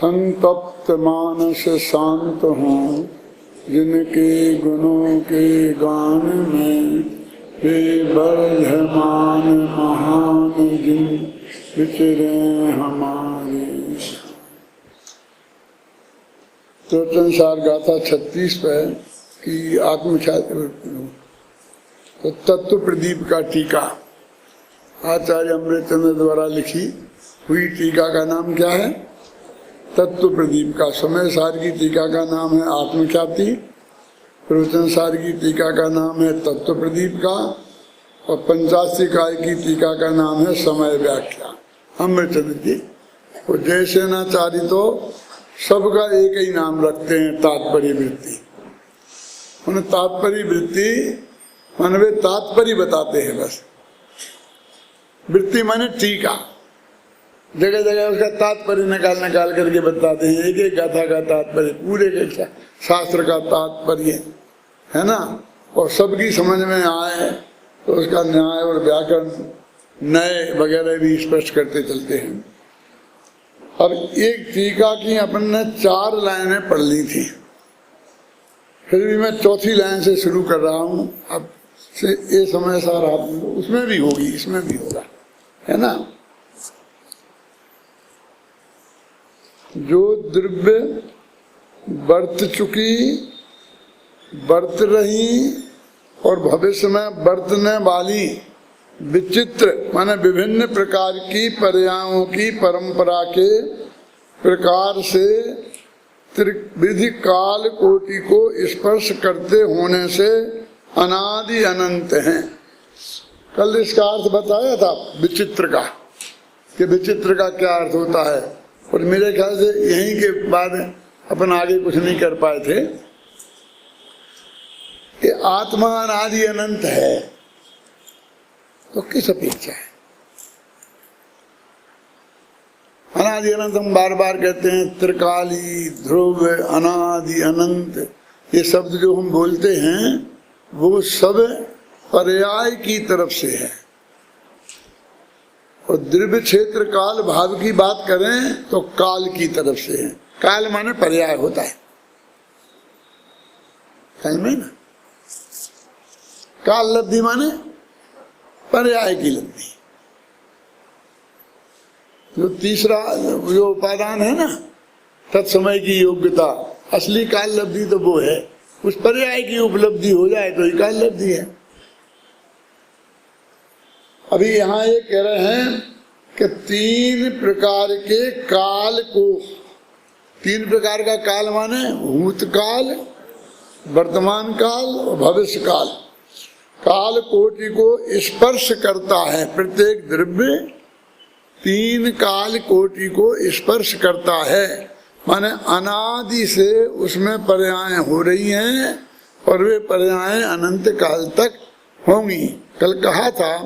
संतप्त मानस शांत हों, जिनके गुणों के गान में वे वर्धमान महान जिन विचरे हमारे। तो संसार गाथा 36 पे कि आत्मख्याति तो तत्व प्रदीप का टीका आचार्य अमृतचंद्र द्वारा लिखी हुई टीका का नाम क्या है? तत्व प्रदीप का। समय सार की टीका का नाम है आत्मख्याति, प्रवचन सार की टीका का नाम है तत्व प्रदीप का, और पंचाशी काय की टीका का नाम है समय व्याख्या अमृतचंद्र जी। और जयसेनाचार्य तो सबका एक ही नाम रखते हैं, तात्पर्य वृत्ति। उन्हें तात्पर्य वृत्ति माने वे तात्पर्य बताते हैं बस। वृत्ति माने टीका, जगह जगह उसका तात्पर्य निकाल करके बताते हैं। एक एक गाथा का तात्पर्य, पूरे के शास्त्र का तात्पर्य है ना, और सबकी समझ में आए तो उसका न्याय और व्याकरण नए वगैरह भी स्पष्ट करते चलते हैं। अब एक टीका की अपन ने 4 लाइनें पढ़ ली थी, फिर भी मैं चौथी लाइन से शुरू कर रहा हूँ। अब से ये समय सार उसमें भी होगी, इसमें भी होगा, है ना। जो द्रव्य बरत चुकी, बरत रही और भविष्य में बरतने वाली विचित्र माने विभिन्न प्रकार की पर्यायों की परंपरा के प्रकार से त्रिविधि काल कोटि को स्पर्श करते होने से अनादि अनंत हैं। कल इसका अर्थ बताया था विचित्र का, कि विचित्र का क्या अर्थ होता है, और मेरे ख्याल से यहीं के बाद अपन आगे कुछ नहीं कर पाए थे। कि आत्मा अनादि अनंत है तो किस अपेक्षा है? अनादि अनंत हम बार बार कहते हैं, त्रिकाली, ध्रुव, अनादि अनंत, ये शब्द जो हम बोलते हैं वो सब पर्याय की तरफ से है। और द्रव्य क्षेत्र काल भाव की बात करें तो काल की तरफ से है। काल माने पर्याय होता है, समझ में ना। काल लब्धि माने पर्याय की लब्धि। जो तीसरा जो उपादान है ना, तत्समय की योग्यता, असली काल लब्धि तो वो है, उस पर्याय की उपलब्धि हो जाए तो ही काल लब्धि है। अभी यहाँ ये कह रहे हैं कि 3 प्रकार के काल को, 3 प्रकार का काल माने भूतकाल, वर्तमान काल और भविष्य काल, काल कोटि को स्पर्श करता है। प्रत्येक द्रव्य 3 काल कोटि को स्पर्श करता है, माने अनादि से उसमें पर्याय हो रही हैं और वे पर्याय अनंत काल तक होंगी। कल कहा था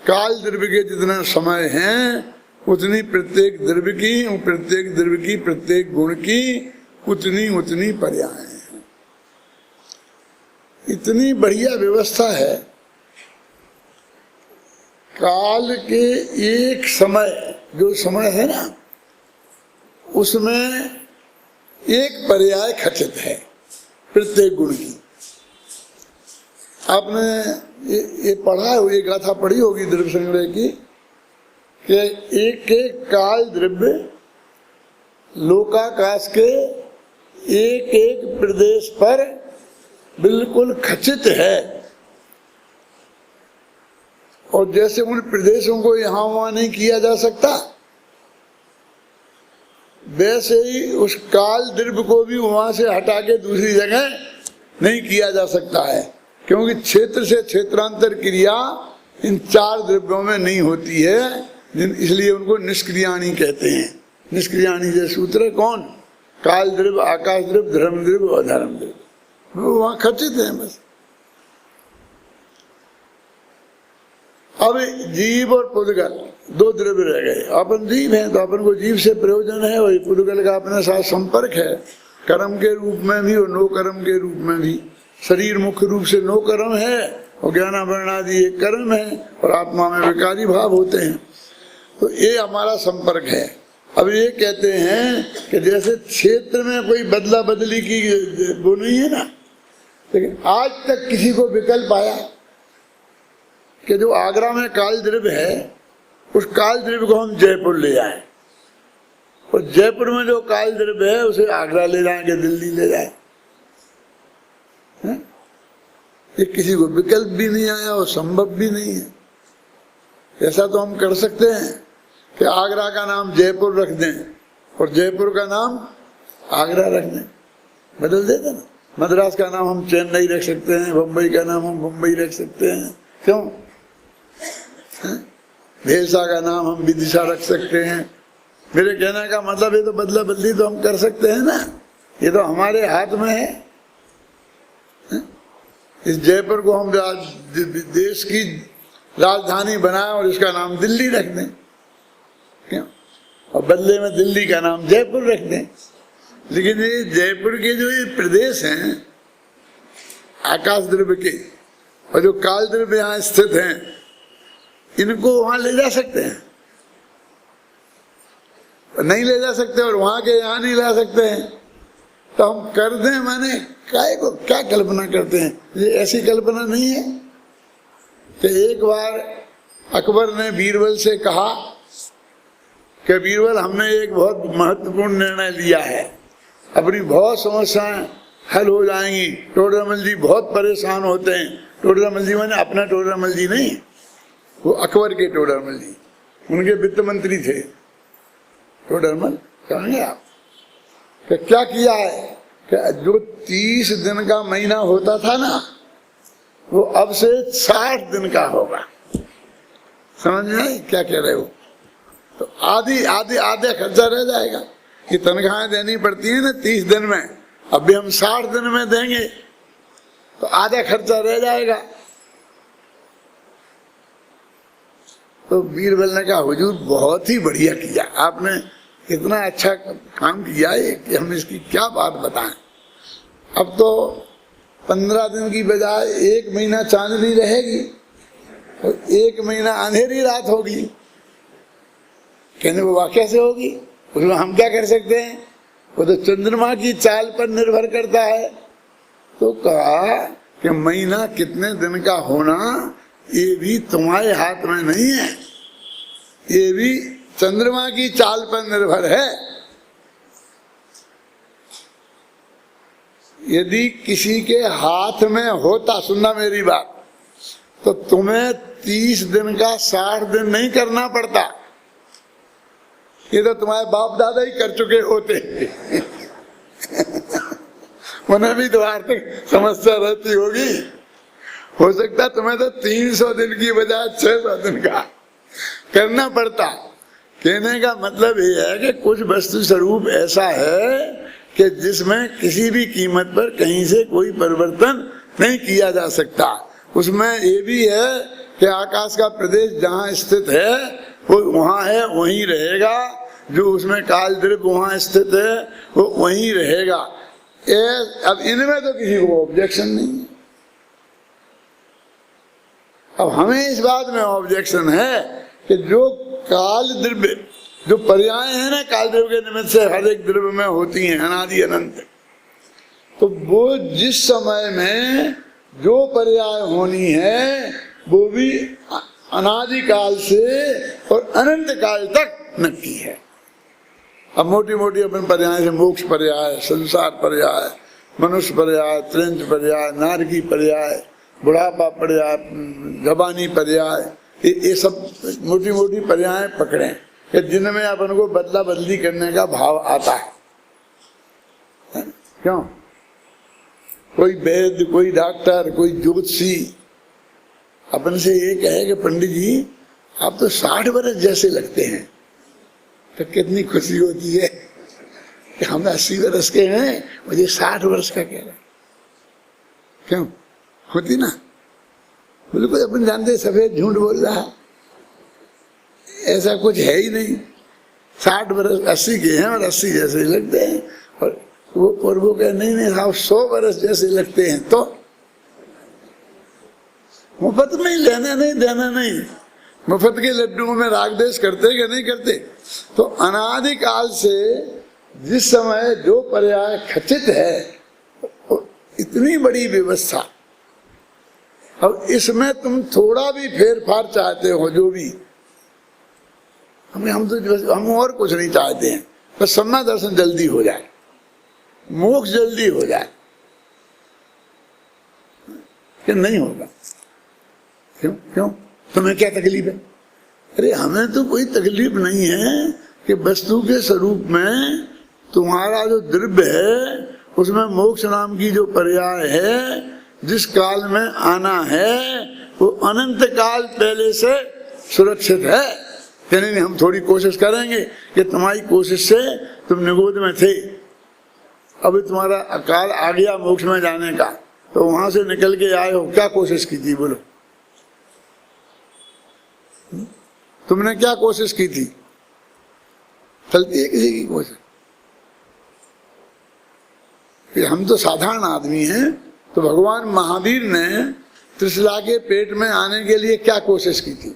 काल द्रव्य के जितना समय हैं उतनी प्रत्येक द्रव्य की, प्रत्येक द्रव्य की प्रत्येक गुण की उतनी उतनी पर्याय हैं। इतनी बढ़िया व्यवस्था है। काल के एक समय, जो समय है ना, उसमें एक पर्याय खचित है प्रत्येक गुण की। आपने ये पढ़ा है, ये गाथा पढ़ी होगी द्रव्य संग्रह की, कि एक एक काल द्रव्य लोकाकाश के एक एक प्रदेश पर बिल्कुल खचित है, और जैसे उन प्रदेशों को यहाँ वहां नहीं किया जा सकता, वैसे ही उस काल द्रव्य को भी वहां से हटा के दूसरी जगह नहीं किया जा सकता है, क्योंकि क्षेत्र से क्षेत्रांतर क्रिया इन 4 द्रव्यों में नहीं होती है, इसलिए उनको निष्क्रियाणी कहते हैं। निष्क्रियाणी के सूत्र कौन? काल द्रव्य, आकाश द्रव्य, धर्म द्रव्य और अधर्म द्रव्य, वो वहां खचित है बस। अब जीव और पुद्गल 2 द्रव्य रह गए। अपन जीव हैं तो अपन को जीव से प्रयोजन है, और पुद्गल का अपने साथ संपर्क है, कर्म के रूप में भी और नो कर्म के रूप में भी। शरीर मुख्य रूप से नो कर्म है और ज्ञानावरण आदि एक कर्म है, और आत्मा में विकारी भाव होते हैं। तो ये हमारा संपर्क है। अब ये कहते हैं कि जैसे क्षेत्र में कोई बदला बदली की वो नहीं है ना, लेकिन आज तक किसी को विकल्प आया कि जो आगरा में काल द्रव्य है उस काल द्रव्य को हम जयपुर ले जाएं, और जयपुर में जो काल द्रव्य है उसे आगरा ले जाएंगे, दिल्ली ले जाए। ये किसी को विकल्प भी नहीं आया और संभव भी नहीं है। ऐसा तो हम कर सकते हैं कि आगरा का नाम जयपुर रख दें और जयपुर का नाम आगरा रख दें, बदल देते ना। मद्रास का नाम हम चेन्नई रख सकते हैं, बम्बई का नाम हम बम्बई रख सकते हैं, क्यों? भेसा का नाम हम विदिशा रख सकते हैं। मेरे कहने का मतलब ये तो बदला बदली तो हम कर सकते हैं ना, ये तो हमारे हाथ में है। इस जयपुर को हम देश की राजधानी बनाए और इसका नाम दिल्ली रख दें, क्यों? और बदले में दिल्ली का नाम जयपुर रख दें। लेकिन ये जयपुर के जो ये प्रदेश हैं आकाश द्रव्य के, और जो काल द्रव्य यहाँ स्थित हैं, इनको वहां ले जा सकते हैं? नहीं ले जा सकते, और वहां के यहाँ नहीं ला सकते हैं। तो हम कर दें, माने काय को क्या कल्पना करते हैं? ये ऐसी कल्पना नहीं है कि एक बार अकबर ने बीरबल से कहा कि बीरबल, हमने एक बहुत महत्वपूर्ण निर्णय लिया है, अपनी बहुत समस्याएं हल हो जाएंगी। टोडरमल जी बहुत परेशान होते हैं। टोडरमल जी माने अपना टोडरमल जी नहीं, वो अकबर के टोडरमल जी, उनके वित्त मंत्री थे टोडरमल। कहेंगे आप कि क्या किया है कि जो 30 दिन का महीना होता था ना, वो अब से 60 दिन का होगा। समझ में आई क्या कह रहे हो? तो आधे खर्चा रह जाएगा। कि तनख्वाहें देनी पड़ती है ना 30 दिन में, अब भी हम 60 दिन में देंगे तो आधा खर्चा रह जाएगा। तो बीरबल ने कहा, हुजूर बहुत ही बढ़िया किया, आपने इतना अच्छा काम किया है कि हम इसकी क्या बात बताएं। अब तो 15 दिन की बजाय 1 महीना चांदनी रहेगी और 1 महीना अंधेरी रात होगी। कहने वो वाकई से होगी, उसमें हम क्या कर सकते हैं? वो तो चंद्रमा की चाल पर निर्भर करता है। तो कहा कि महीना कितने दिन का होना ये भी तुम्हारे हाथ में नहीं है, ये भी चंद्रमा की चाल पर निर्भर है। यदि किसी के हाथ में होता, सुनना मेरी बात, तो तुम्हें 30 दिन का 60 दिन नहीं करना पड़ता। ये तो तुम्हारे बाप दादा ही कर चुके होते। उन्हें भी तो आर्थिक समस्या रहती होगी। हो सकता तुम्हें तो 300 दिन की बजाय 600 दिन का करना पड़ता। कहने का मतलब ये है कि कुछ वस्तु स्वरूप ऐसा है कि जिसमें किसी भी कीमत पर कहीं से कोई परिवर्तन नहीं किया जा सकता। उसमें ये भी है कि आकाश का प्रदेश जहाँ स्थित है वो वहाँ है, वहीं रहेगा। जो उसमें काल द्रव्य वहाँ स्थित है वो वहीं रहेगा। अब इनमें तो किसी को ऑब्जेक्शन नहीं है। अब हमें इस बात में ऑब्जेक्शन है कि जो काल द्रव्य, जो पर्याय है ना काल द्रव्य के निमित्त से हर एक द्रव्य में होती हैं अनादि अनंत, तो वो जिस समय में जो पर्याय होनी है वो भी अनादि काल से और अनंत काल तक नक्की है। अब मोटी मोटी अपन पर्याय से मोक्ष पर्याय, संसार पर्याय, मनुष्य पर्याय, त्रिंच पर्याय, नारकी पर्याय, बुढ़ापा पर्याय, जवानी पर्याय, ये सब मोटी मोटी पर्याय पकड़े कि जिनमें अपन को बदला बदली करने का भाव आता है। क्यों? कोई वैद्य, कोई डॉक्टर, कोई ज्योतिषी अपन से ये कहे कि पंडित जी आप तो 60 वर्ष जैसे लगते हैं, तो कितनी खुशी होती है कि हम 80 वर्ष के हैं, मुझे 60 वर्ष का कह रहे हैं। क्यों होती ना? बिल्कुल अपन जानते सफेद झूठ बोल रहा है, ऐसा कुछ है ही नहीं। 60 वर्ष 80 के हैं और 80 जैसे लगते हैं, और वो कहे नहीं साहब 100 वर्ष जैसे लगते हैं। तो मुफ्त में ही लेना नहीं देना नहीं, मुफ्त के लड्डुओं में राग देश करते कि नहीं करते? तो अनादिकाल से जिस समय जो पर्याय खचित है, इतनी बड़ी व्यवस्था, अब इसमें तुम थोड़ा भी फेरफार चाहते हो, जो भी हम और कुछ नहीं चाहते हैं, बस सम्मा दर्शन जल्दी हो जाए, मोक्ष जल्दी हो जाए, कि नहीं होगा? क्यों तुम्हें क्या तकलीफ है? अरे हमें तो कोई तकलीफ नहीं है कि वस्तु के स्वरूप में तुम्हारा जो द्रव्य है उसमें मोक्ष नाम की जो पर्याय है, जिस काल में आना है वो अनंत काल पहले से सुरक्षित है। यानी नहीं, हम थोड़ी कोशिश करेंगे कि तुम्हारी कोशिश से तुम निगोद में थे, अभी तुम्हारा अकाल आ गया मोक्ष में जाने का, तो वहां से निकल के आए हो, क्या कोशिश की थी बोलो? तुमने क्या कोशिश की थी? चलती है किसी की कोशिश? कि हम तो साधारण आदमी हैं, तो भगवान महावीर ने त्रिशला के पेट में आने के लिए क्या कोशिश की थी?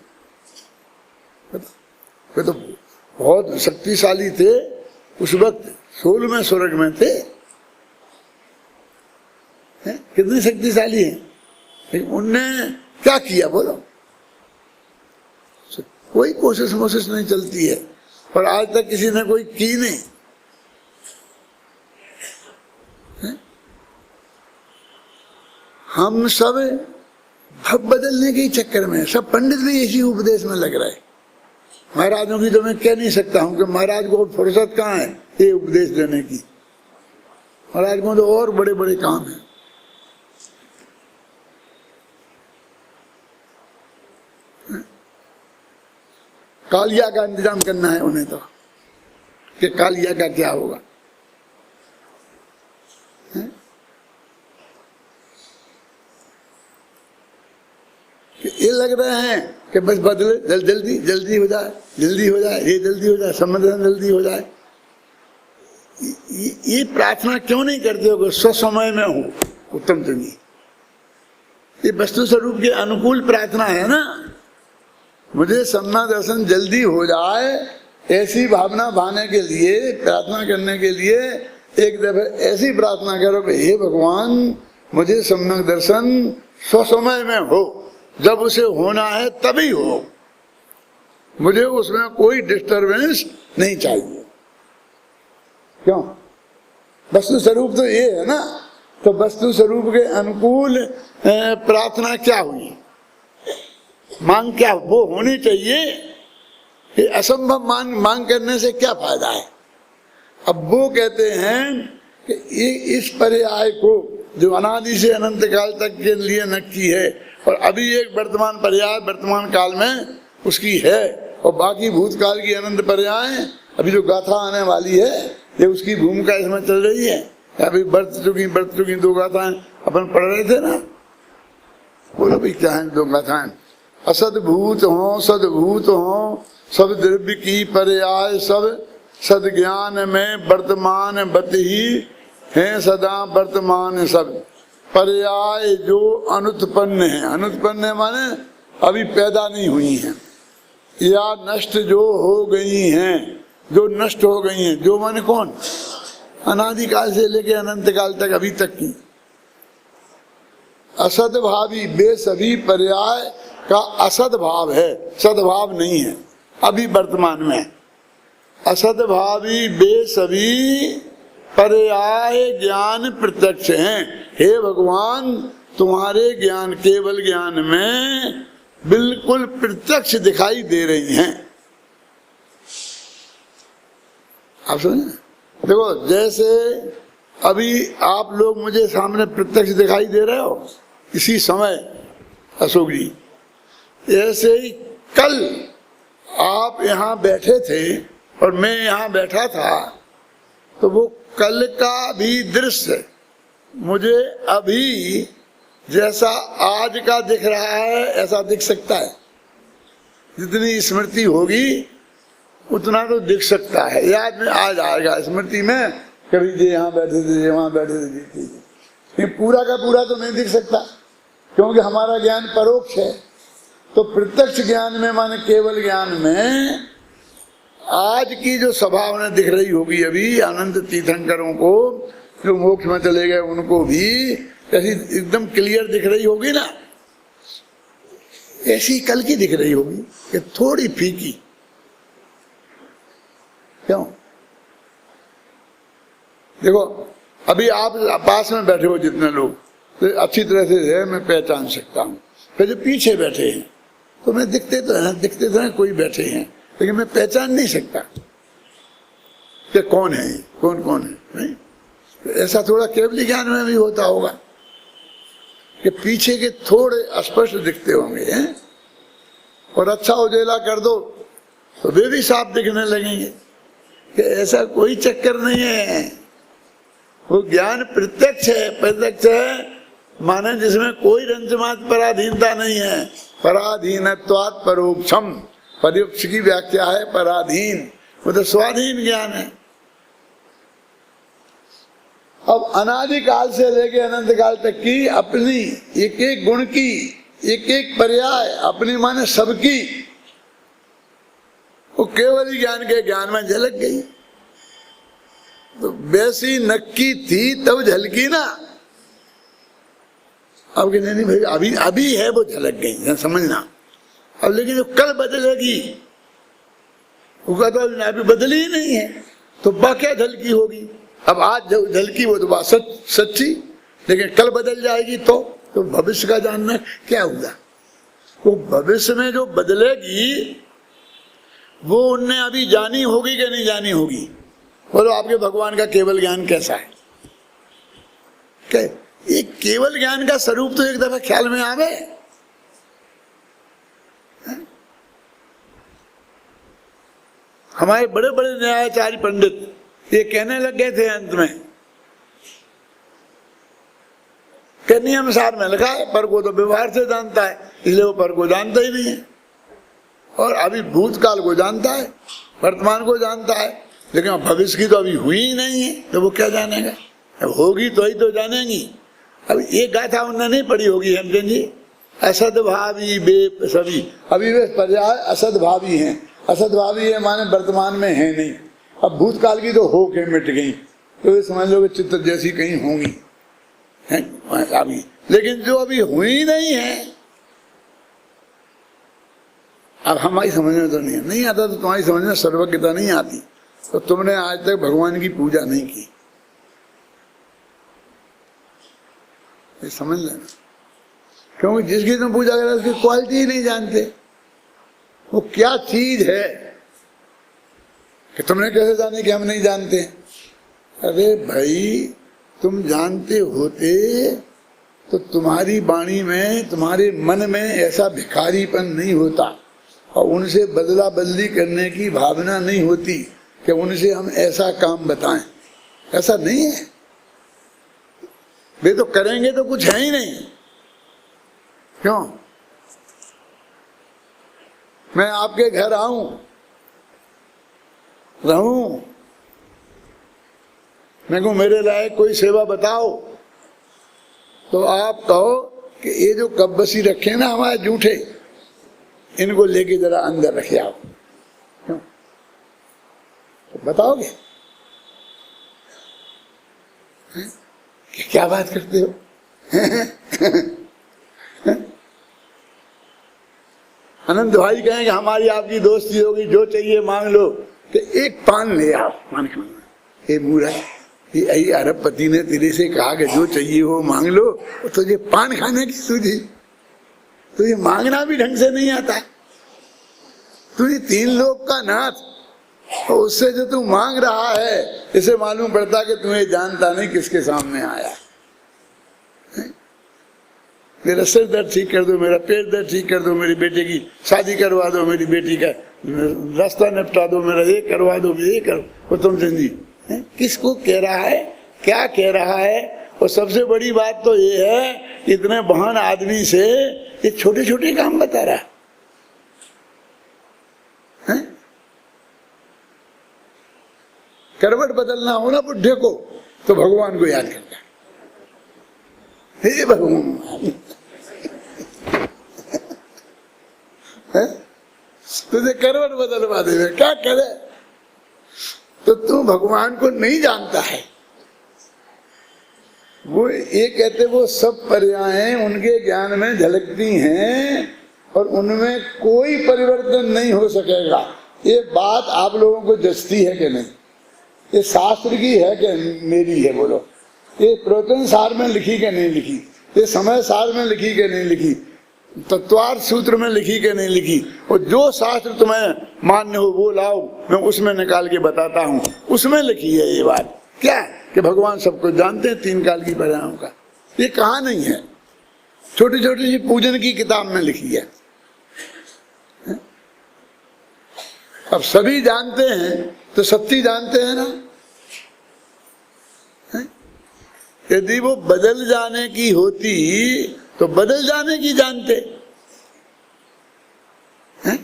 वे तो बहुत शक्तिशाली थे उस वक्त, 16वें स्वर्ग में थे, कितने शक्तिशाली हैं। उनने क्या किया बोलो? कोई कोशिश मोशिश नहीं चलती है, और आज तक किसी ने कोई की नहीं। हम सब भव बदलने के चक्कर में, सब पंडित भी इसी उपदेश में लग रहे हैं। महाराजों की तो मैं कह नहीं सकता हूं कि महाराज को फुर्सत कहाँ है ये उपदेश देने की। महाराज को तो और बड़े बड़े काम हैं। कालिया का इंतजाम करना है उन्हें, तो कि कालिया का क्या होगा। कि ये लग रहे हैं कि बस बदले जल्दी जल्दी हो जाए, जल्दी हो जाए, ये जल्दी हो जाए, समाधान जल्दी हो जाए। ये प्रार्थना क्यों नहीं करते हो कि स्वसमय में हो उत्तम चुनिए? ये वस्तु स्वरूप के अनुकूल प्रार्थना है ना। मुझे सम्मा दर्शन जल्दी हो जाए, ऐसी भावना भाने के लिए, प्रार्थना करने के लिए एक दफे ऐसी प्रार्थना करो कि हे भगवान, मुझे सम्यक दर्शन स्वसमय में हो, जब उसे होना है तभी हो, मुझे उसमें कोई डिस्टरबेंस नहीं चाहिए। क्यों? वस्तु स्वरूप तो ये है ना। तो वस्तु स्वरूप के अनुकूल प्रार्थना क्या हुई, मांग क्या वो होनी चाहिए। कि असंभव मांग करने से क्या फायदा है। अब वो कहते हैं कि इस पर्याय को जो अनादि से अनंत काल तक के लिए नक्की है, और अभी एक वर्तमान पर्याय वर्तमान काल में उसकी है, और बाकी भूतकाल की अनंत पर्याय अभी जो गाथा आने वाली है, ये उसकी भूमिका इसमें चल रही है। अभी बरत चुकी 2 गाथाएं अपन पढ़ रहे थे ना। बोलो भाई क्या है 2 गाथाएं? असदभूत हो सदभूत हो, सब द्रव्य की पर्याय, सब सद ज्ञान में वर्तमान बत ही है सदा वर्तमान। सब पर्याय जो अनुत्पन्न है, अनुत्पन्न माने अभी पैदा नहीं हुई हैं, या नष्ट जो हो गई हैं, जो नष्ट हो गई हैं। जो माने कौन? अनादिकाल से लेके अनंत काल तक अभी तक की। असदभावी वे सभी पर्याय का असदभाव है, सद्भाव नहीं है अभी वर्तमान में। असदभावी वे सभी पर्याय ज्ञान प्रत्यक्ष हैं। हे भगवान, तुम्हारे ज्ञान, केवल ज्ञान में बिल्कुल प्रत्यक्ष दिखाई दे रही हैं। आप समझे? देखो, जैसे अभी आप लोग मुझे सामने प्रत्यक्ष दिखाई दे रहे हो इसी समय अशोक जी, ऐसे ही कल आप यहाँ बैठे थे और मैं यहाँ बैठा था, तो वो कल का भी दृश्य मुझे अभी जैसा आज का दिख रहा है ऐसा दिख सकता है। जितनी स्मृति होगी उतना तो दिख सकता है, याद में आ जाएगा स्मृति में, कभी जी यहाँ बैठे थे, वहाँ बैठे थे, ये पूरा का पूरा तो नहीं दिख सकता, क्योंकि हमारा ज्ञान परोक्ष है। तो प्रत्यक्ष ज्ञान में माने केवल ज्ञान में आज की जो सभा उन्हें दिख रही होगी अभी अनंत तीर्थंकरों को जो मोक्ष में चले गए उनको भी ऐसी एकदम क्लियर दिख रही होगी ना, ऐसी कल की दिख रही होगी कि थोड़ी फीकी। क्यों? देखो अभी आप पास में बैठे हो जितने लोग तो अच्छी तरह से है मैं पहचान सकता हूँ, फिर जो पीछे बैठे हैं तो मैं दिखते तो है कोई बैठे हैं लेकिन मैं पहचान नहीं सकता कि कौन है कौन कौन है। नहीं तो ऐसा थोड़ा केवली ज्ञान में भी होता होगा कि पीछे के थोड़े अस्पष्ट दिखते होंगे हैं? और अच्छा उजेला कर दो तो वे भी साफ दिखने लगेंगे कि ऐसा कोई चक्कर नहीं है। वो ज्ञान प्रत्यक्ष है, प्रत्यक्ष है माने जिसमें कोई रंचमात पराधीनता नहीं है। पराधीनत्वात् परोक्षम, परोक्ष की व्याख्या है पराधीन, वो तो स्वाधीन ज्ञान है। अब अनादिकाल से लेके अनंत काल तक की अपनी एक एक गुण की एक एक पर्याय अपनी माने सबकी वो केवल ज्ञान के ज्ञान में झलक गई। तो वैसी नक्की थी तब झलकी ना, अब कि नहीं भाई अभी अभी है वो झलक गई समझना। अब लेकिन जो कल बदलेगी उसका तो अभी बदली ही नहीं है तो क्या झलकी होगी। अब आज जो झलकी वो तो बात सच्ची, लेकिन कल बदल जाएगी तो भविष्य का जानना क्या होगा। वो भविष्य में जो बदलेगी वो उनने अभी जानी होगी कि नहीं जानी होगी। बोलो आपके भगवान का केवल ज्ञान कैसा है? क्या ये केवल ज्ञान का स्वरूप तो एक दफा ख्याल में आवे। हमारे बड़े बड़े न्यायाचार्य पंडित ये कहने लग गए थे अंत में कि नियम सार में लिखा है पर को तो व्यवहार से जानता है, इसलिए वो पर को जानता ही नहीं है। और अभी भूतकाल को जानता है, वर्तमान को जानता है, लेकिन भविष्य की तो अभी हुई ही नहीं है तो वो क्या जानेगा। अब होगी तो ही तो जानेंगी। अब ये गाथा उन्होंने नहीं पढ़ी होगी हेमचंद जी, असद्भावी बे सभी, अभी वे पर्याय असद्भावी हैं। असद्भावी है माने वर्तमान में है नहीं। अब भूतकाल की तो हो के मिट गई तो ये समझ लो कि चित्र जैसी कहीं होंगी हैं अभी, लेकिन जो अभी हुई नहीं है अब हमारी समझ में तो नहीं आता। तो तुम्हारी समझ में सर्वज्ञता नहीं आती तो तुमने आज तक भगवान की पूजा नहीं की, ये समझ लेना। क्योंकि जिसकी तुम पूजा कर रहे हो उसकी क्वालिटी ही नहीं जानते, वो क्या चीज है कि तुमने कैसे जाने कि हम नहीं जानते। अरे भाई तुम जानते होते तो तुम्हारी वाणी में तुम्हारे मन में ऐसा भिखारीपन नहीं होता और उनसे बदला बदली करने की भावना नहीं होती कि उनसे हम ऐसा काम बताएं। ऐसा नहीं है, वे तो करेंगे तो कुछ है ही नहीं। क्यों? मैं आपके घर आऊं रहूं, मैं कहूं मेरे लायक कोई सेवा बताओ तो आप कहो कि ये जो कब्बसी रखे ना हमारे जूठे इनको लेके जरा अंदर रखे आओ। क्यों? तो बताओगे कि क्या बात करते हो? अनंत भाई कहें कि हमारी आपकी दोस्ती होगी, जो चाहिए मांग लो कि एक पान ले आओ। मान ये मूर्ख, ये अरबपति ने तेरे से कहा कि जो चाहिए वो मांग लो, तो तुझे पान खाने की सूझी। तुझे मांगना भी ढंग से नहीं आता। तुझे 3 लोक का नाथ और उससे जो तू मांग रहा है इसे मालूम पड़ता कि तुम्हें जानता नहीं किसके सामने आया। मेरा सिर दर्द ठीक कर दो, मेरा पेट दर्द ठीक कर दो, मेरी बेटे की शादी करवा दो, मेरी बेटी का रास्ता निपटा दो, मेरा ये करवा दो, ये करो। वो तुम समझी किसको कह रहा है, क्या कह रहा है। और सबसे बड़ी बात तो ये है इतने महान आदमी से ये छोटे छोटे काम बता रहा है। करवट बदलना हो ना बुढ़े को तो भगवान को याद करता है, हे भगवान। है? तुझे करवट बदलवा देवे, क्या करे? तो तू भगवान को नहीं जानता है। वो ये कहते वो सब पर्यायें उनके ज्ञान में झलकती हैं और उनमें कोई परिवर्तन नहीं हो सकेगा। ये बात आप लोगों को जचती है कि नहीं? ये शास्त्र की है कि मेरी है? बोलो। ये प्रवचन सार में लिखी कि नहीं लिखी? ये समय सार में लिखी कि नहीं लिखी? तत्वार्थ सूत्र में लिखी कि नहीं लिखी? और जो शास्त्र तुम्हें मान्य हो वो लाओ, मैं उसमें निकाल के बताता हूँ। उसमें लिखी है ये बात। क्या? कि भगवान सबको जानते हैं, तीन काल की पर्यायों का। ये कहाँ नहीं है? छोटी छोटी सी पूजन की किताब में लिखी है। अब सभी जानते हैं तो सत्य जानते हैं ना। यदि वो बदल जाने की होती तो बदल जाने की जानते हैं?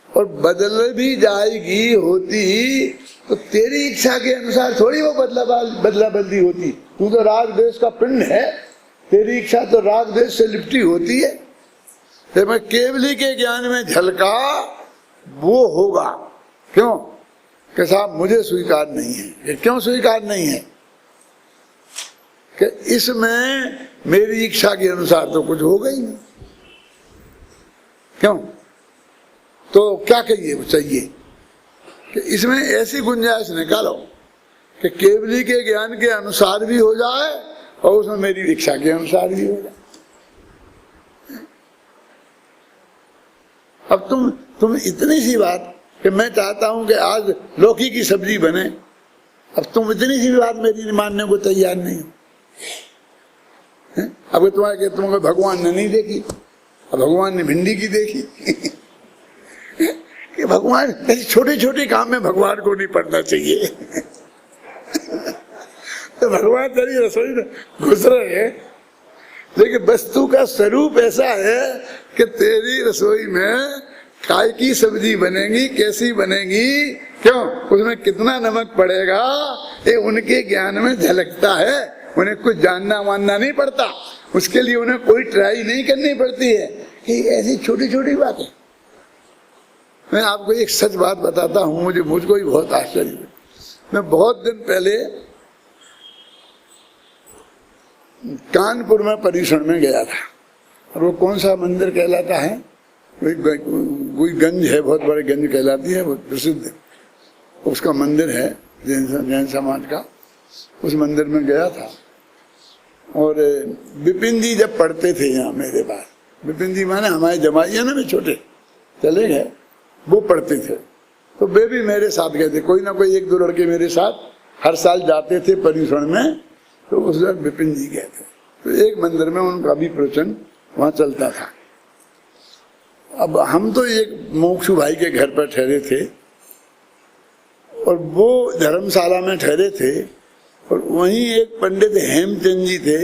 और बदल भी जाएगी होती तो तेरी इच्छा के अनुसार थोड़ी वो बदला बदली होती। तू तो राग देश का पिंड है, तेरी इच्छा तो राग देश से लिपटी होती है। जब मैं केवली के ज्ञान में झलका वो होगा। क्यों? कि साहब मुझे स्वीकार नहीं है। क्यों स्वीकार नहीं है? कि इसमें मेरी इच्छा के अनुसार तो कुछ होगा ही नहीं। क्यों? तो क्या कहिए चाहिए कि इसमें ऐसी गुंजाइश निकालो कि केवली के ज्ञान के अनुसार भी हो जाए और उसमें मेरी इच्छा के अनुसार भी हो जाए। अब तुम इतनी सी बात कि मैं चाहता हूं कि आज लौकी की सब्जी बने, अब तुम इतनी सी बात मेरी मानने को तैयार नहीं हो। अब तुमको भगवान ने नहीं देखी, अब भगवान ने भिंडी की देखी कि भगवान छोटे छोटे काम में भगवान को नहीं पड़ना चाहिए तो भगवान तेरी रसोई में घुस रहे हैं, लेकिन वस्तु का स्वरूप ऐसा है कि तेरी रसोई में काय की सब्जी बनेगी, कैसी बनेगी, क्यों, उसमें कितना नमक पड़ेगा, ये उनके ज्ञान में झलकता है। उन्हें कुछ जानना मानना नहीं पड़ता, उसके लिए उन्हें कोई ट्राई नहीं करनी पड़ती है। कि ऐसी छोटी छोटी बात है। मैं आपको एक सच बात बताता हूँ, मुझको ही बहुत आश्चर्य हुआ। मैं बहुत दिन पहले कानपुर में पर्यूषण में गया था, और वो कौन सा मंदिर कहलाता है, कोई गंज है, बहुत बड़े गंज कहलाती है, बहुत प्रसिद्ध उसका मंदिर है जैन समाज का। उस मंदिर में गया था और विपिन जी जब पढ़ते थे यहाँ मेरे पास, विपिन जी माने हमारे जमाइया ना में छोटे चले गए, वो पढ़ते थे, तो वे भी मेरे साथ गए थे। कोई ना कोई एक दो लड़के मेरे साथ हर साल जाते थे पर्यूषण में, तो उस वक्त विपिन जी गए थे। तो एक मंदिर में उनका भी प्रवचन वहाँ चलता था। अब हम तो एक मोक्षु भाई के घर पर ठहरे थे और वो धर्मशाला में ठहरे थे, और वहीं एक पंडित हेमचंद जी थे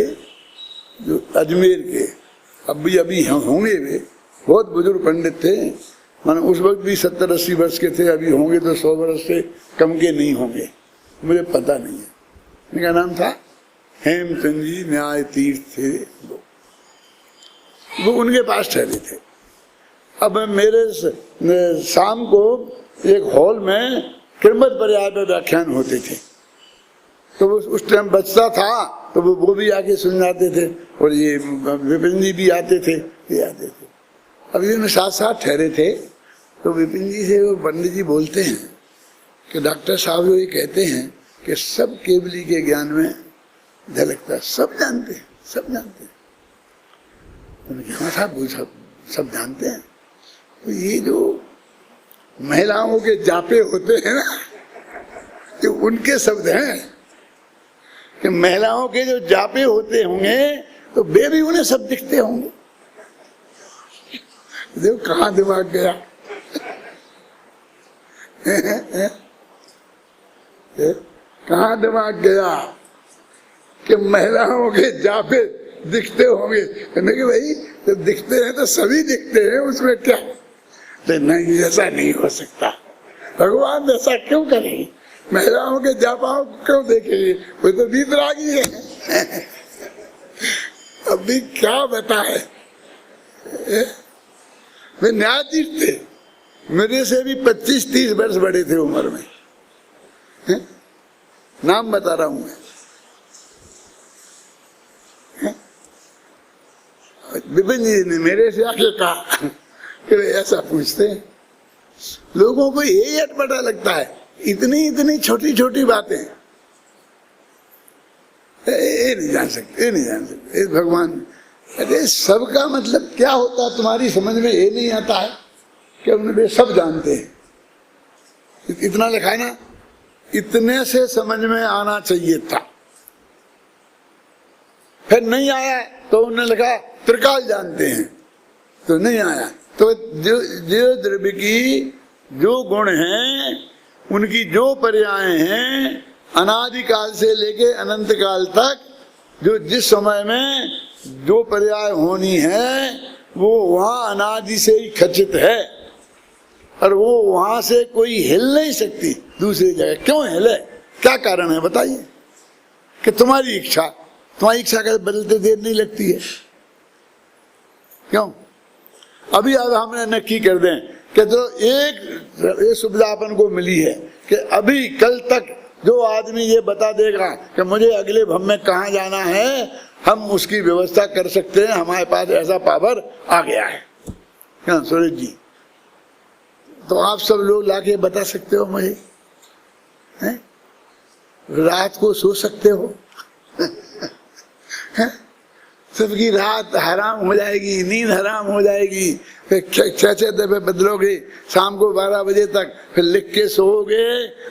जो अजमेर के, अभी होंगे, वे बहुत बुजुर्ग पंडित थे, माने उस वक्त भी 70-80 वर्ष के थे, अभी होंगे तो 100 वर्ष से कम के नहीं होंगे, मुझे पता नहीं है। उनका नाम था हेमचंद जी, न्याय तीर्थ थे वो उनके पास ठहरे थे। अब मेरे शाम को एक हॉल में किरमत पर्याय पर व्याख्यान होते थे, तो उस टाइम बचता था तो वो भी आके सुन जाते थे, और ये विपिन जी भी आते थे, ये आते थे। अब ये साथ साथ ठहरे थे, तो विपिन जी से वो पंडित जी बोलते हैं कि डॉक्टर साहब ये कहते हैं कि सब केवली के ज्ञान में झलकता, सब जानते हैं, सब जानते हैं। उन्होंने कहा साहब सब जानते हैं, तो ये जो महिलाओं के जापे होते हैं ना, जो उनके शब्द हैं कि महिलाओं के जो जापे होते होंगे तो वे भी उन्हें सब दिखते होंगे। देखो कहाँ दिमाग गया कहाँ दिमाग गया कि महिलाओं के जापे दिखते होंगे। कहने कि भाई जब दिखते हैं तो सभी दिखते हैं, उसमें क्या। नहीं, ऐसा नहीं हो सकता, भगवान ऐसा क्यों करेंगे, महिलाओं के जापाओं को क्यों देखेंगे, वो तो वीतरागी है अभी क्या बताए। वे न्यायाधीश थे, मेरे से भी 25-30 वर्ष बड़े थे उम्र में, है? नाम बता रहा हूं मैं। विपिन जी ने मेरे से आके कहा कि ऐसा पूछते हैं, लोगों को यही अटपटा लगता है, इतनी इतनी छोटी छोटी बातें ये नहीं जान सकते, ये नहीं जान सकते। भगवान अरे सबका मतलब क्या होता है तुम्हारी समझ में ये नहीं आता है कि उन्हें सब जानते हैं। इतना लिखा है ना, इतने से समझ में आना चाहिए था, फिर नहीं आया तो उन्होंने लिखा त्रिकाल जानते हैं, तो नहीं आया। तो जो द्रव्य की जो गुण हैं, उनकी जो पर्याय हैं, अनादिकाल से लेके अनंत काल तक जो जिस समय में जो पर्याय होनी है वो वहां अनादि से ही खचित है, और वो वहां से कोई हिल नहीं सकती दूसरी जगह। क्यों हिले, क्या कारण है बताइए? कि तुम्हारी इच्छा का बदलते देर नहीं लगती है। क्यों? अभी अब हमने नक्की कर दें कि तो एक सुविधा अपन को मिली है कि अभी कल तक जो आदमी ये बता देगा कि मुझे अगले भव में कहाँ जाना है, हम उसकी व्यवस्था कर सकते हैं। हमारे पास ऐसा पावर आ गया है। क्या सूरज जी, तो आप सब लोग लाके बता सकते हो मुझे, हैं? रात को सो सकते हो सबकी रात हराम हो जाएगी, नींद हराम हो जाएगी, फिर 6 दफे बदलोगे, शाम को 12 बजे तक, फिर लिख के सोओगे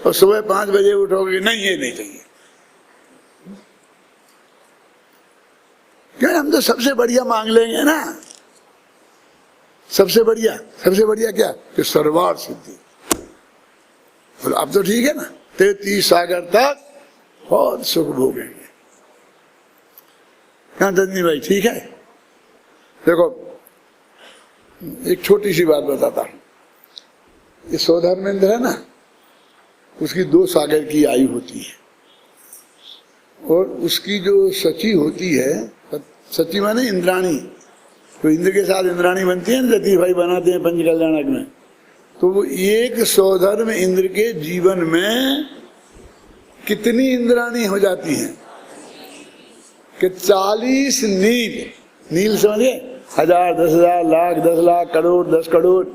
और सुबह 5 बजे उठोगे। नहीं, ये नहीं चाहिए। क्यों? हम तो सबसे बढ़िया मांग लेंगे ना, सबसे बढ़िया क्या कि सर्वार्थ सिद्धि। अब तो ठीक है ना, 33 सागर तक बहुत सुख भोगेंगे। क्या दंदी भाई ठीक है? देखो एक छोटी सी बात बताता हूं। ये सौधर्मेंद्र है ना, उसकी 2 सागर की आयु होती है, और उसकी जो सची होती है, सची माने इंद्राणी, तो इंद्र के साथ इंद्राणी बनती है ना, जति भाई बनाते हैं पंच कल्याणक में। तो वो एक सौधर्म इंद्र के जीवन में कितनी इंद्राणी हो जाती है कि 40 नील समझे, 1000, 10,000, लाख, 10 लाख, करोड़, 10 करोड़,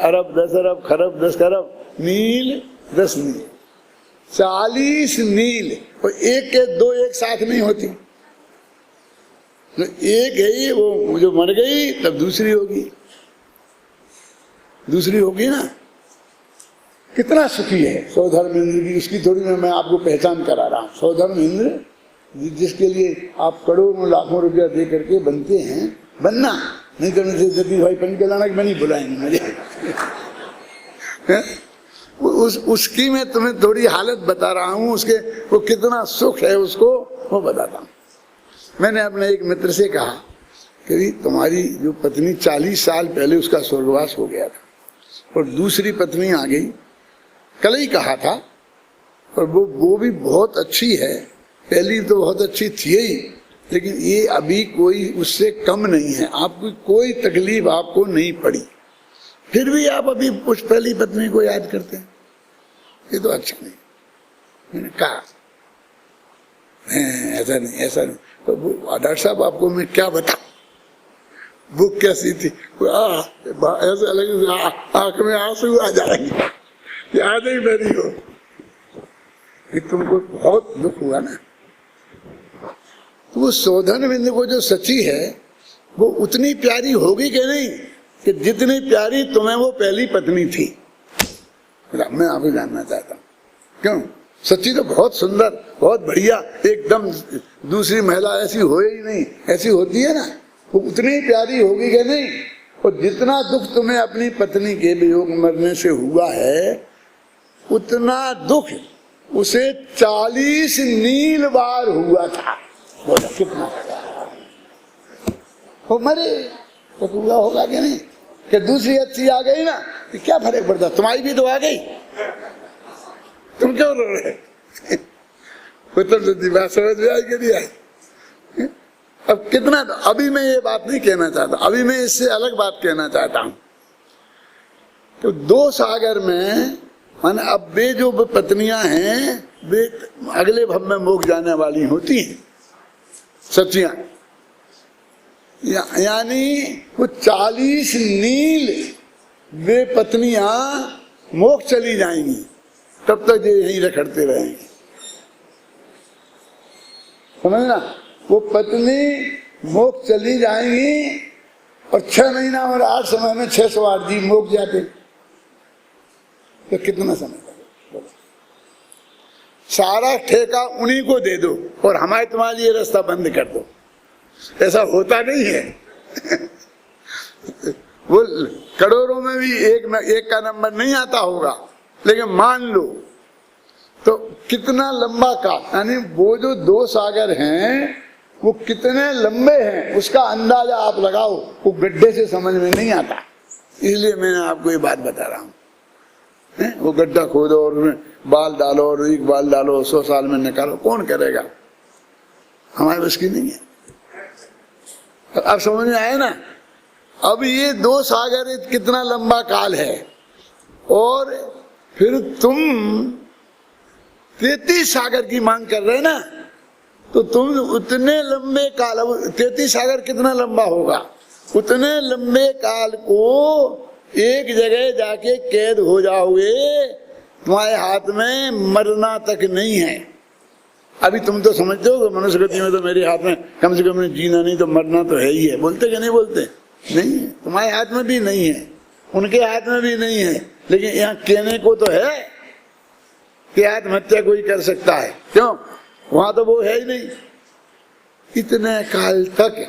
अरब, 10 अरब, खरब, 10 खरब, नील 10 नील, 40 नील। और एक के 2 एक साथ नहीं होती, तो एक है वो जो मर गई तब दूसरी होगी ना। कितना सुखी है सौधर्म इंद्र की, उसकी थोड़ी मैं आपको पहचान करा रहा हूं। सौधर्म इंद्र जिसके लिए आप करोड़ों लाखों रुपया दे करके बनते हैं, बनना नहीं तो जति भाई पंच कल्याणक में नहीं बुलाएंगे मुझे उसकी मैं तुम्हें थोड़ी हालत बता रहा हूं, उसके वो कितना सुख है उसको वो बताता हूं। मैंने अपने एक मित्र से कहा कि तुम्हारी जो पत्नी 40 साल पहले उसका स्वर्गवास हो गया था, और दूसरी पत्नी आ गई, कल ही कहा था, और वो भी बहुत अच्छी है, पहली तो बहुत अच्छी थी ही, लेकिन ये अभी कोई उससे कम नहीं है, आपको कोई तकलीफ आपको नहीं पड़ी, फिर भी आप अभी उस पहली पत्नी को याद करते हैं, ये तो अच्छा नहीं। मैंने कहा ऐसा नहीं। तो डॉक्टर साहब आपको मैं क्या बताऊं, वो कैसी थी, ऐसा लगे आंख में आंसू आ जाएंगे, याद ही मेरी हो कि तुमको बहुत दुख हुआ ना। तो वो सौधर्म इंद्र को जो सची है वो उतनी प्यारी होगी कि नहीं कि जितनी प्यारी तुम्हें वो पहली पत्नी थी। मैं आपको जानना चाहता हूँ, क्यों? सच्ची तो बहुत सुंदर, बहुत बढ़िया, एकदम दूसरी महिला ऐसी हो ही नहीं, ऐसी होती है ना, वो उतनी प्यारी होगी कि नहीं। और जितना दुख तुम्हें अपनी पत्नी के वियोग मरने से हुआ है, उतना दुख उसे 40 नील बार हुआ था। बोला कितना वो मरे तो पूरा होगा कि नहीं? कि दूसरी अच्छी आ गई ना तो क्या फर्क पड़ता, तुम्हारी भी तो आ गई, तुम क्यों रो रहे? बात समझ में आई कि नहीं आई? अब कितना, अभी मैं ये बात नहीं कहना चाहता, अभी मैं इससे अलग बात कहना चाहता हूँ तो दो सागर में मान अब वे जो पत्नियां हैं वे अगले भव में मोक्ष जाने वाली होती हैं सचियां, यानी वो 40 नील वे पत्नियां मोक्ष चली जाएंगी, तब तक ये यहीं रखड़ते रहेंगे। समझना, वो पत्नी मोक्ष चली जाएंगी और 6 महीना और 8 समय में 608 जी मोक्ष जाते, तो कितना समय लगेगा? सारा ठेका उन्हीं को दे दो और हमारे तुम्हारे लिए रास्ता बंद कर दो। ऐसा होता नहीं है। वो करोड़ों में भी एक का नंबर नहीं आता होगा, लेकिन मान लो तो कितना लंबा का, यानी वो जो 2 सागर हैं वो कितने लंबे हैं उसका अंदाजा आप लगाओ, वो गड्ढे से समझ में नहीं आता। इसलिए मैंने आपको ये बात बता रहा हूं। वो गड्ढा खोदो और उसमें बाल डालो और एक बाल डालो 100 साल में निकालो, कौन करेगा? हमारे बस की नहीं है। अब समझ में आया ना? अब ये 2 सागर कितना लंबा काल है, और फिर तुम 33 सागर की मांग कर रहे ना, तो तुम उतने लंबे काल, 33 सागर कितना लंबा होगा, उतने लंबे काल को एक जगह जाके कैद हो जाओगे, तुम्हारे हाथ में मरना तक नहीं है। अभी तुम तो समझते हो मनुष्य गति में तो मेरे हाथ में कम से कम जीना नहीं तो मरना तो है ही है, बोलते कि नहीं बोलते? नहीं है, तुम्हारे हाथ में भी नहीं है, उनके हाथ में भी नहीं है, लेकिन यहाँ कहने को तो है कि आत्महत्या कोई कर सकता है, क्यों? वहां तो वो है ही नहीं इतने काल तक।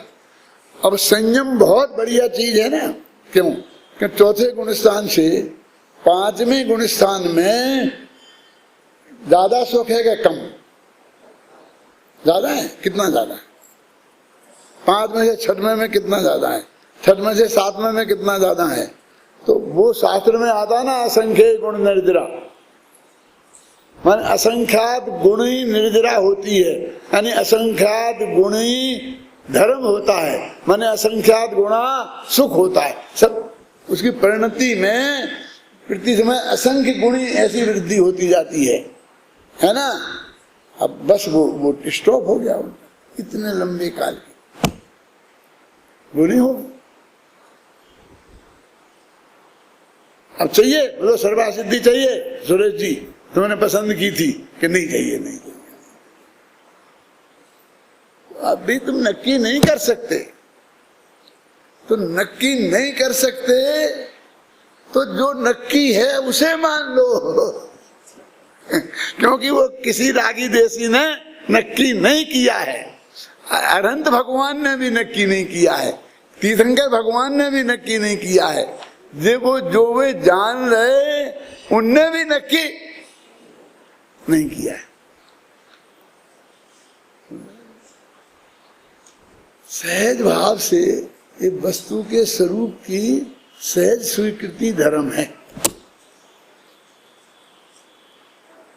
अब संयम बहुत बढ़िया चीज है ना, क्यों? कि 4थे गुणस्थान से 5वें गुणस्थान में ज्यादा सुख है क्या कम? ज्यादा है। कितना ज्यादा है? 5 में से 6वें में कितना ज्यादा है? 6वें से 7वें में कितना ज्यादा है? तो वो शास्त्र में आता ना, असंख्य गुण निर्जरा, मान असंख्यात गुण ही निर्जरा होती है, यानी असंख्यात गुण ही धर्म होता है, माने असंख्यात गुणा सुख होता है। सब उसकी परिणति में प्रति समय असंख्य गुणी ऐसी वृद्धि होती जाती है ना। अब बस वो स्टॉप हो गया इतने लंबे काल की, वो नहीं हो। अब चाहिए बोलो सर्वा सिद्धि चाहिए, सुरेश जी तुमने पसंद की थी कि नहीं चाहिए? नहीं चाहिए। अभी तुम नक्की नहीं कर सकते, तो नक्की नहीं कर सकते तो जो नक्की है उसे मान लो। क्योंकि वो किसी रागी देसी ने नक्की नहीं किया है, अनंत भगवान ने भी नक्की नहीं किया है, तीर्थंकर भगवान ने भी नक्की नहीं किया है, देखो जो वे जान रहे उनने भी नक्की नहीं किया है। सहज भाव से ये वस्तु के स्वरूप की सहज स्वीकृति धर्म है।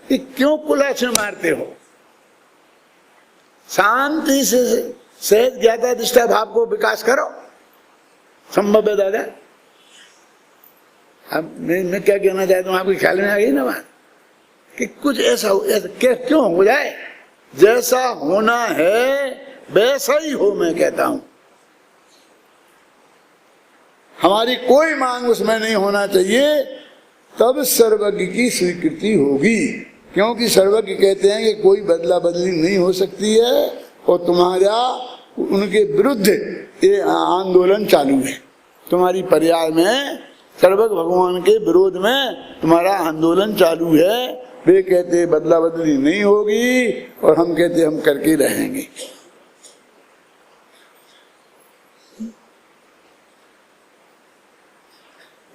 ये क्यों कुलाचे मारते हो? शांति से सहज ज्ञाता दृष्टा भाव को विकास करो। संभव है दादा? अब मैं क्या कहना चाहता हूँ, आपके ख्याल में आ गई ना बात कि कुछ ऐसा क्यों हो जाए, जैसा होना है वैसा ही हो। मैं कहता हूं हमारी कोई मांग उसमें नहीं होना चाहिए, तब सर्वज्ञ की स्वीकृति होगी। क्योंकि सर्वज्ञ कहते हैं कि कोई बदला बदली नहीं हो सकती है और तुम्हारा उनके विरुद्ध ये आंदोलन चालू है। तुम्हारी पर्याय में सर्वज्ञ भगवान के विरोध में तुम्हारा आंदोलन चालू है। वे कहते बदला बदली नहीं होगी और हम कहते हम करके रहेंगे।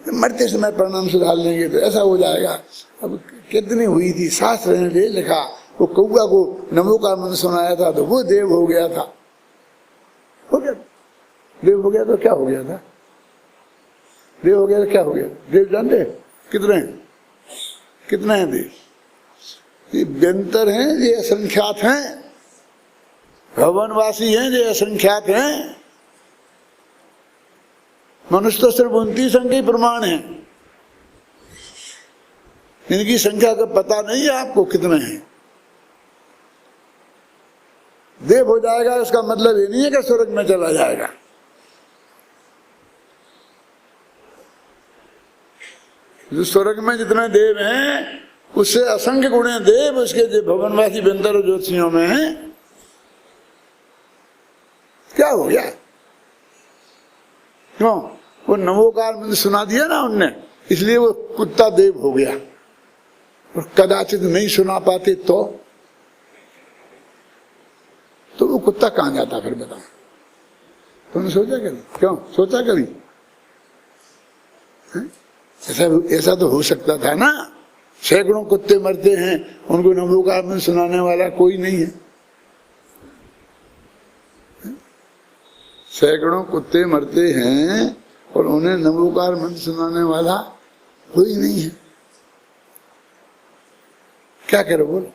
मरते समय प्रणाम सुधार लेंगे तो ऐसा हो जाएगा। अब कितनी हुई थी, शास्त्र ने ले लिखा, वो कौआ को नमो का मन सुनाया था तो वो देव हो गया था। हो गया देव, हो गया तो क्या हो गया था? देव हो गया तो क्या हो गया? देव जानते कितने हैं? कितने हैं देव? ये व्यंतर हैं, ये असंख्यात हैं, भवनवासी हैं, ये असंख्यात हैं। मनुष्य तो सिर्फ 29 अंक ही प्रमाण है। इनकी संख्या का पता नहीं है आपको कितने हैं। देव हो जाएगा इसका मतलब ये नहीं है कि स्वर्ग में चला जाएगा। जो स्वर्ग में जितने देव हैं उससे असंख्य गुणे देव उसके जो भवनवासी बंदर और ज्योतिषियों में हैं। क्या हो गया? क्यों? वो नमोकार मंत्र सुना दिया ना उनने, इसलिए वो कुत्ता देव हो गया। और कदाचित नहीं सुना पाते तो वो कुत्ता कहां जाता फिर बताओ? तुमने सोचा कभी? क्यों सोचा कभी? ऐसा तो हो सकता था ना। सैकड़ों कुत्ते मरते हैं, उनको नमोकार मंत्र सुनाने वाला कोई नहीं है। सैकड़ों कुत्ते मरते हैं और उन्हें नमोकार मंत्र सुनाने वाला कोई नहीं है। क्या करो बोलो?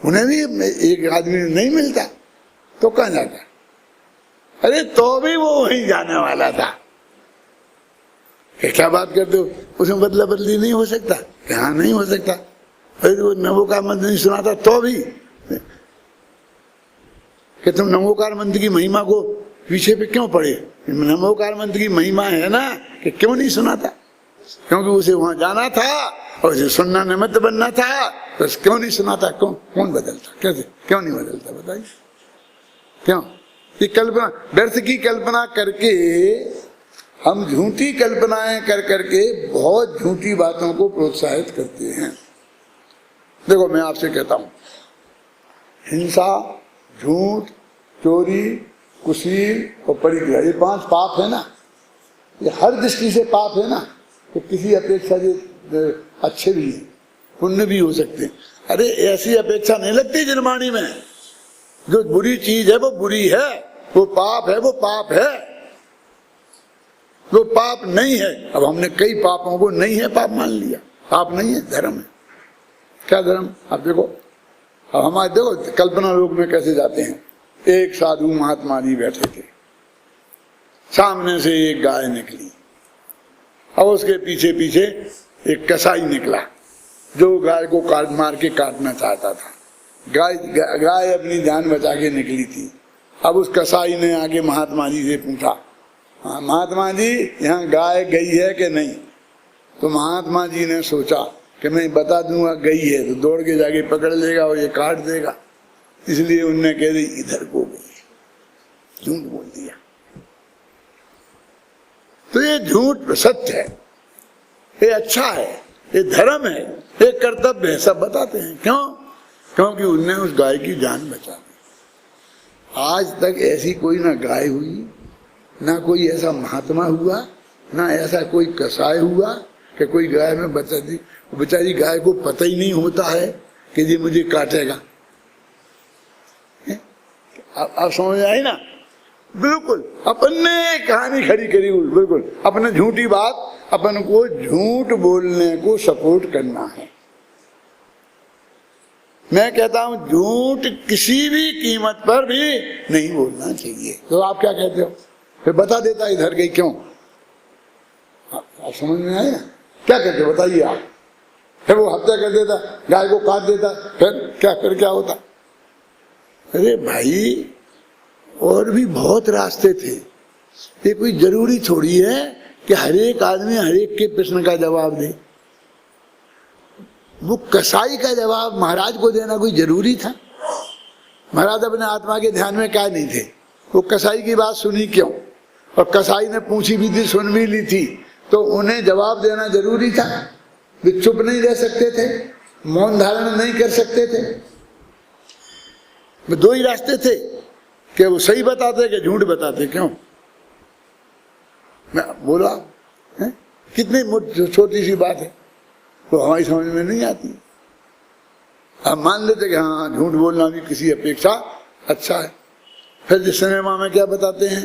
उन्हें भी एक आदमी नहीं मिलता तो कहां जाता? अरे तो भी वो वहीं जाने वाला था। क्या बात करते हो? उसमें बदला बदली नहीं हो सकता? क्या नहीं हो सकता? अरे वो नमोकार मंत्र नहीं सुनाता तो भी कि तुम नमोकार मंत्र की महिमा को पीछे पे क्यों पड़े? नमोकार मंत्र की महिमा है ना कि क्यों नहीं सुनाता? क्योंकि उसे वहां जाना था और उसे सुनना निमित्त बनना था, तो क्यों नहीं सुनाता? कौन बदलता? कैसे? क्यों नहीं बदलता बताइए? क्यों? ये कल्पना, व्यर्थ की कल्पना करके हम झूठी कल्पनाएं कर करके बहुत झूठी बातों को प्रोत्साहित करते हैं। देखो मैं आपसे कहता हूं, हिंसा, झूठ, चोरी, कुशील और परिग्रह, ये 5 पाप है ना। ये हर दृष्टि से पाप है ना। तो किसी अपेक्षा जो अच्छे भी हैं, पुण्य भी हो सकते हैं। अरे ऐसी अपेक्षा नहीं लगती जिनवाणी में। जो बुरी चीज है वो बुरी है, वो पाप है वो पाप है, वो पाप नहीं है। अब हमने कई पापों को नहीं है पाप मान लिया। पाप नहीं है, धर्म है। क्या धर्म? आप देखो, अब हमारे देखो कल्पना लोक में कैसे जाते हैं। एक साधु महात्मा जी बैठे थे, सामने से एक गाय निकली और उसके पीछे पीछे एक कसाई निकला जो गाय को मार के काटना चाहता था। गाय अपनी जान बचा के निकली थी। अब उस कसाई ने आगे महात्मा जी से पूछा, हाँ महात्मा जी यहाँ गाय गई है कि नहीं? तो महात्मा जी ने सोचा कि मैं बता दूंगा गई है तो दौड़ के जाके पकड़ लेगा और ये काट देगा, इसलिए उनने कह दी इधर को गई। झूठ बोल दिया। तो ये झूठ सत्य है, ये अच्छा है, ये धर्म है, ये कर्तव्य है, सब बताते हैं। क्यों? क्योंकि उनने उस गाय की जान बचा दी। आज तक ऐसी कोई ना गाय हुई, ना कोई ऐसा महात्मा हुआ, ना ऐसा कोई कसाई हुआ कि कोई गाय में बचा दी। बेचारी गाय को पता ही नहीं होता है कि ये मुझे काटेगा। आप समझ आए ना? बिल्कुल अपन ने कहानी खड़ी करी, बिल्कुल अपने झूठी बात, अपन को झूठ बोलने को सपोर्ट करना है। मैं कहता हूं झूठ किसी भी कीमत पर भी नहीं बोलना चाहिए। तो आप क्या कहते हो? फिर बता देता इधर गई क्यों? आप समझ में आए ना? क्या कहते हो बताइए आप? फिर वो हत्या कर देता, गाय को काट देता, फिर क्या होता? अरे भाई और भी बहुत रास्ते थे। ये कोई जरूरी थोड़ी है कि हर एक आदमी हर एक के प्रश्न का जवाब दे। वो कसाई का जवाब महाराज को देना कोई जरूरी था? महाराज अपने आत्मा के ध्यान में क्या नहीं थे? वो कसाई की बात सुनी क्यों? और कसाई ने पूछी भी थी, सुन भी ली थी, तो उन्हें जवाब देना जरूरी था? वे चुप नहीं रह सकते थे? मौन धारण नहीं कर सकते थे? दो ही रास्ते थे कि वो सही बताते कि झूठ बताते। क्यों? मैं बोला है? कितनी छोटी सी बात है, तो हमारी समझ में नहीं आती। अब मान लेते कि हाँ झूठ बोलना भी किसी अपेक्षा अच्छा है। फिर जिस सिनेमा में क्या बताते हैं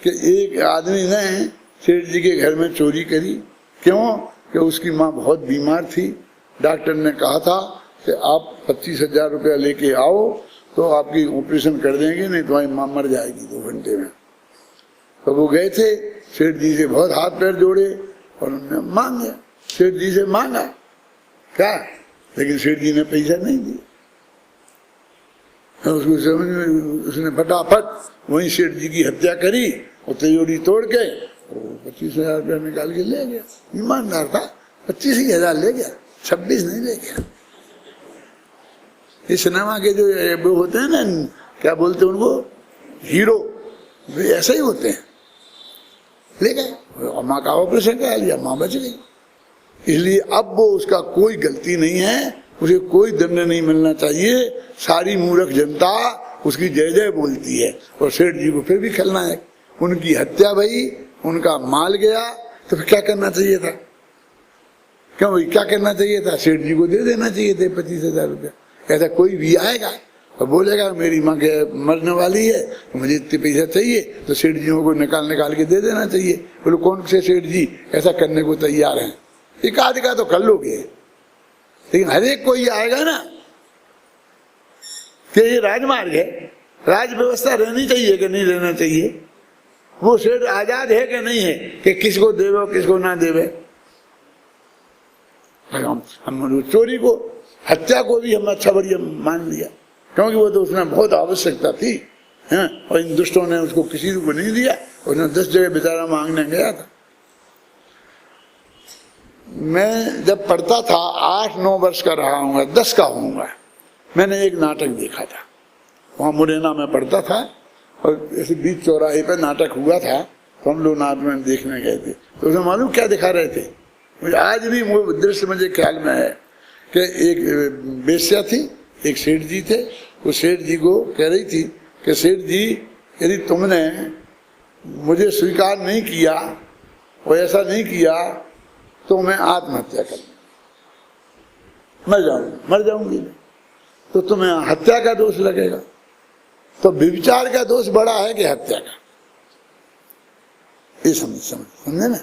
कि एक आदमी ने सेठ जी के घर में चोरी करी। क्यों? कि उसकी माँ बहुत बीमार थी। डॉक्टर ने कहा था कि आप 25,000 रुपया लेके आओ तो आपकी ऑपरेशन कर देंगे, नहीं तुम्हारी माँ मर जाएगी 2 घंटे में। तो वो गए थे, सेठ जी से बहुत हाथ पैर जोड़े और उन्होंने मांगे, सेठ जी से मांगा क्या, लेकिन सेठ जी ने पैसा नहीं दिया। उसको समझ में, उसने फटाफट वहीं सेठ जी की हत्या करी और तिजोरी तोड़ के 25,000 रुपया निकाल के ले गया। ईमानदार था, 25,000 ले गया, 26 नहीं ले गया। ये सिनेमा के जो वो होते हैं ना, क्या बोलते हैं उनको, हीरो, वे ऐसे ही होते हैं। ले गए, माँ का ऑपरेशन करा लिया, माँ बच गई। इसलिए अब वो उसका कोई गलती नहीं है, उसे कोई दंड नहीं मिलना चाहिए। सारी मूर्ख जनता उसकी जय जय बोलती है और सेठ जी को फिर भी खलनायक। उनकी हत्या भई, उनका माल गया, तो फिर क्या करना चाहिए था? क्यों भाई, क्या करना चाहिए था? सेठ जी को दे देना चाहिए थे 25,000 रुपया। ऐसा कोई भी आएगा और बोलेगा मेरी माँ के मरने वाली है, मुझे इतने पैसा चाहिए, तो सेठ जी को निकाल के दे देना चाहिए। बोलो कौन से सेठ जी ऐसा करने को तैयार हैं? एक आध का तो कर लोगे, लेकिन हर एक कोई आएगा ना कि ये राजमार्ग है, राज व्यवस्था रहनी चाहिए कि नहीं रहना चाहिए? वो सेठ आजाद है कि नहीं है कि किसको देवे और किसको ना देवे? हम चोरी को, हत्या को भी हम अच्छा बढ़िया मान लिया, क्योंकि वो तो उसमें बहुत आवश्यकता थी, हैं? और इन दुष्टों ने उसको किसी को नहीं दिया। उसने 10 जगह बेचारा मांगने गया था। मैं जब पढ़ता था, 8-9 वर्ष का रहा हूँगा, 10 का होऊंगा, मैंने एक नाटक देखा था। वहाँ मुरैना में पढ़ता था और ऐसे बीच चौराहे पर नाटक हुआ था, तो हम लोग नाटक में देखने गए थे। तो उसमें मालूम क्या दिखा रहे थे? मुझे आज भी वो दृश्य मुझे ख्याल में है कि एक बेश्या थी, एक सेठ जी थे। वो सेठ जी को कह रही थी कि सेठ जी, यदि तुमने मुझे स्वीकार नहीं किया और ऐसा नहीं किया तो मैं आत्महत्या कर मर जाऊंगी। तो तुम्हें हत्या का दोष लगेगा। तो व्यभिचार का दोष बड़ा है कि हत्या का? ये समझे ना?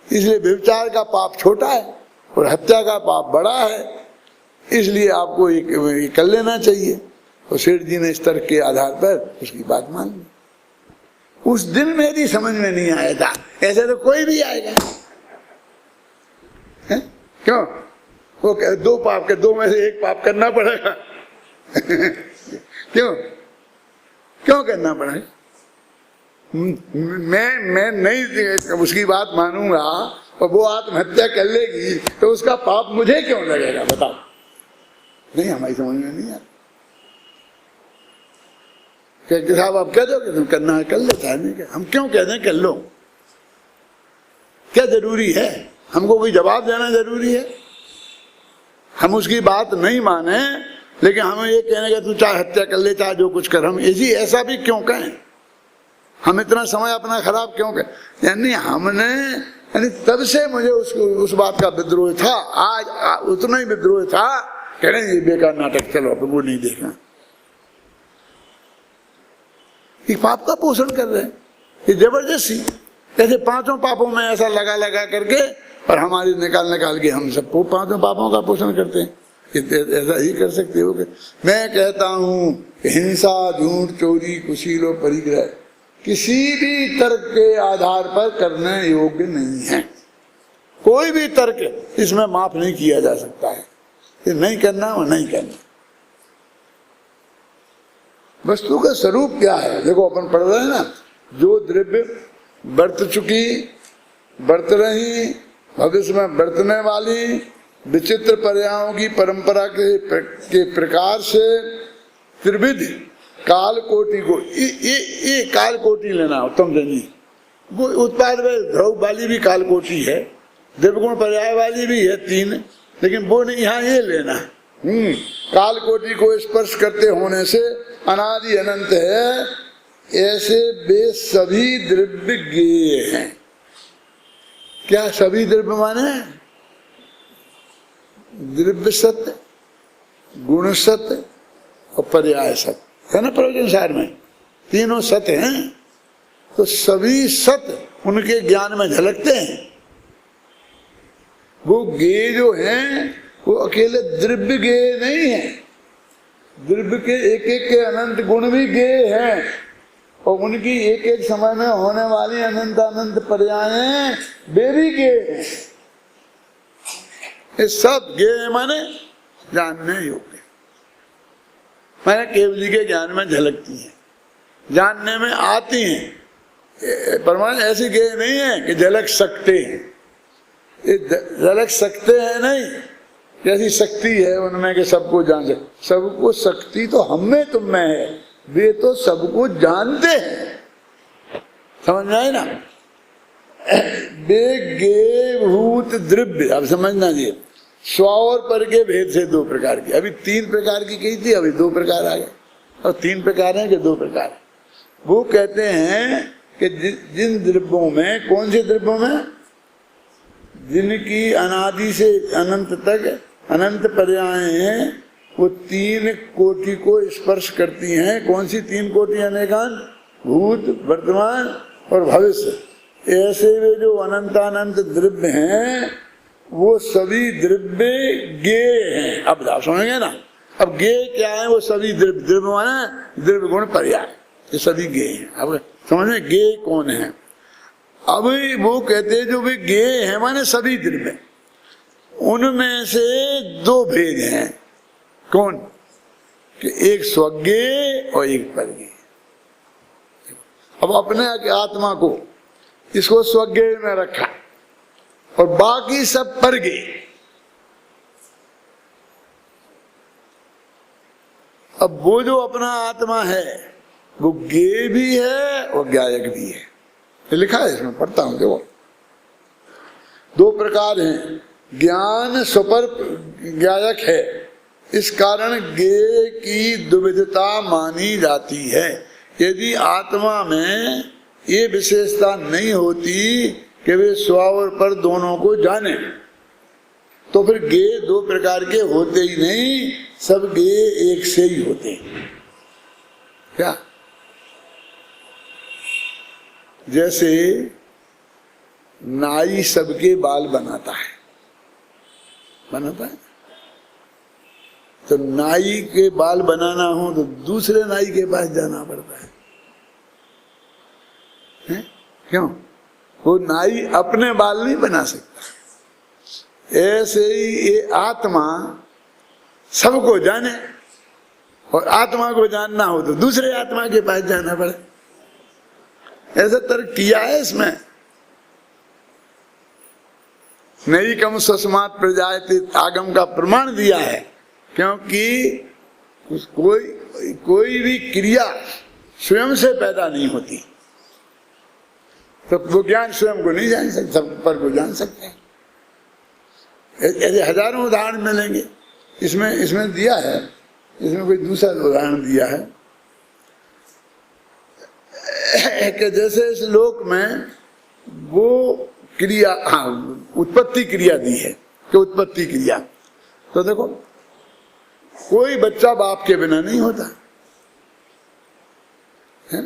इसलिए व्यभिचार का पाप छोटा है और हत्या का पाप बड़ा है। इसलिए आपको ये कर लेना चाहिए। और सेठ जी ने इस तर्क के आधार पर उसकी बात मान ली। उस दिन मेरी समझ में नहीं आया था, ऐसे तो कोई भी आएगा है? क्यों? वो 2 पाप के 2 में से 1 पाप करना पड़ेगा। क्यों करना पड़ेगा? मैं नहीं उसकी बात मानूंगा और वो आत्महत्या कर लेगी तो उसका पाप मुझे क्यों लगेगा? बताओ। नहीं, हमारी समझ में नहीं आता। क्या साहब आप कह दो कि तुम करना है कर लो, चाहे नहीं क्या? हम क्यों कह दें कर लो? क्या जरूरी है? हमको कोई जवाब देना जरूरी है? हम उसकी बात नहीं माने, लेकिन हमें ये कहने का तू चाहे हत्या कर ले, चाहे जो कुछ कर, हम ऐसा भी क्यों कहें? हम इतना समय अपना खराब क्यों करें? यानी हमने तब से मुझे उस बात का विद्रोह था, आज उतना ही विद्रोह था। कह रहे ये बेकार नाटक, चलो अब वो नहीं देखना। ये पाप का पोषण कर रहे हैं, ये जबरदस्ती। ऐसे 5 पापों में ऐसा लगा करके और हमारी निकाल के हम सबको 5 पापों का पोषण करते हैं। ऐसा ही कर सकते हो? मैं कहता हूं हिंसा, झूठ, चोरी, कुशील और परिग्रह किसी भी तर्क के आधार पर करने योग्य नहीं है। कोई भी तर्क इसमें माफ नहीं किया जा सकता है। ये नहीं करना और नहीं करना। वस्तु का स्वरूप क्या है? देखो अपन पढ़ रहे हैं ना, जो द्रव्य बरत चुकी, बरत रही, भविष्य में बरतने वाली विचित्र पर्यायों की परंपरा के प्रकार से त्रिविध काल कोटि को, ये काल कोटि लेना उत्तम जनी। वो उत्पाद में ध्रुव वाली भी काल कोटि है, द्रव्यगुण पर्याय वाली भी है 3, लेकिन वो नहीं, यहाँ ये लेना। काल कोटि को स्पर्श करते होने से अनादि अनंत है, ऐसे वे सभी द्रव्य ज्ञेय हैं। क्या सभी द्रव्य माने? द्रव्य सत्य, गुण सत्य और पर्याय सत्य है ना। प्रयोजन सार में तीनों सत्य हैं, तो सभी सत्य उनके ज्ञान में झलकते हैं। वो ज्ञेय जो हैं वो अकेले द्रव्य ज्ञेय नहीं है, द्रव्य के एक के अनंत गुण भी ज्ञेय हैं और उनकी एक समय में होने वाली अनंत पर्यायें वे भी ज्ञेय हैं। ये सब ज्ञेय माने जानने योग्य, माने केवल के ज्ञान में झलकती हैं, जानने में आती हैं। परमाणु ऐसी ज्ञेय नहीं है कि झलक सकते हैं, ये झलक सकते हैं नहीं, जैसी शक्ति है उनमें कि सबको जान सकते। सबको शक्ति तो हम में तुम में है, वे तो सबको जानते हैं, समझ में आए ना। वे ज्ञेय भूत द्रव्य, अब समझना जी, स्व और पर के भेद से दो प्रकार की, अभी 3 प्रकार की कही थी, अभी 2 प्रकार आ गए, और 3 प्रकार हैं कि 2 प्रकार। वो कहते हैं कि जिन द्रव्यों में, कौन से द्रव्यों में, जिनकी अनादि से अनंत तक अनंत पर्याय हैं, वो 3 कोटि को स्पर्श करती हैं। कौन सी 3 कोटि? अनेकांत, भूत, वर्तमान और भविष्य। ऐसे वे जो अनंतानंत द्रव्य हैं, वो सभी द्रव्य ज्ञेय हैं। अब समझेंगे ना, अब ज्ञेय क्या है? वो सभी द्रव्य, द्रव्य माने द्रव्य गुण पर्याय, ये सभी ज्ञेय हैं। अब समझे ज्ञेय कौन है? अब वो कहते हैं जो भी ज्ञेय है माने सभी द्रव्य, उनमें से 2 भेद हैं। कौन? कि एक स्वज्ञेय और एक परज्ञेय। अब अपने आत्मा को, इसको स्वज्ञेय में रखा और बाकी सब परज्ञेय। अब वो जो अपना आत्मा है वो ज्ञेय भी है और ज्ञायक भी है, ये लिखा है इसमें, पढ़ता हूं। देखो 2 प्रकार हैं, ज्ञान स्वपर ज्ञायक है, इस कारण ज्ञेय की दुविधता मानी जाती है। यदि आत्मा में ये विशेषता नहीं होती कि वे स्व और पर दोनों को जाने, तो फिर ज्ञेय 2 प्रकार के होते ही नहीं, सब ज्ञेय एक से ही होते हैं। क्या? जैसे नाई सबके बाल बनाता है, तो नाई के बाल बनाना हो तो दूसरे नाई के पास जाना पड़ता है, क्यों? वो नाई अपने बाल नहीं बना सकता। ऐसे ही ये आत्मा सबको जाने, और आत्मा को जानना हो तो दूसरे आत्मा के पास जाना पड़े। ऐसा तर्क किया है इसमें। नई कम सस्मात प्रजायते आगम का प्रमाण दिया है, क्योंकि कोई भी क्रिया स्वयं से पैदा नहीं होती, तो वो ज्ञान स्वयं को नहीं जान सकते, सब पर को जान सकते हैं। ऐसे हजारों उदाहरण मिलेंगे। इसमें दिया है, इसमें कोई दूसरा उदाहरण दिया है कि जैसे इस लोक में वो क्रिया, उत्पत्ति क्रिया दी है कि उत्पत्ति क्रिया, तो देखो कोई बच्चा बाप के बिना नहीं होता है,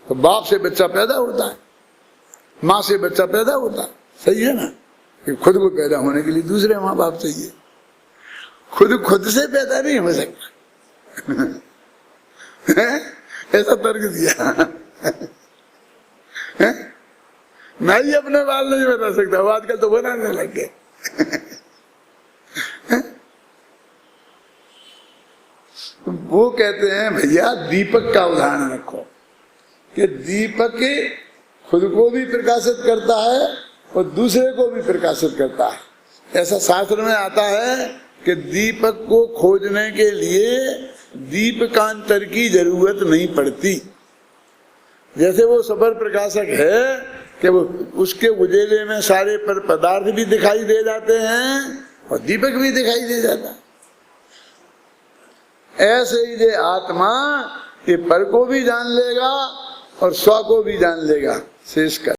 तो बाप से बच्चा पैदा होता है, माँ से बच्चा पैदा होता है, सही है ना। कि खुद को पैदा होने के लिए दूसरे माँ बाप चाहिए, खुद से पैदा नहीं हो सकता। ऐसा तर्क दिया। मैं ही अपने बाल नहीं बना सकता, वो आजकल तो बनाने लग गए। वो कहते हैं भैया दीपक का उदाहरण रखो कि दीपक खुद को भी प्रकाशित करता है और दूसरे को भी प्रकाशित करता है। ऐसा शास्त्र में आता है कि दीपक को खोजने के लिए दीपकांतर की जरूरत नहीं पड़ती। जैसे वो सबर प्रकाशक है कि वो उसके उजेले में सारे पदार्थ भी दिखाई दे जाते हैं और दीपक भी दिखाई दे जाता है। ऐसे ही ये आत्मा ये पर को भी जान लेगा और स्व को भी जान लेगा। शेष का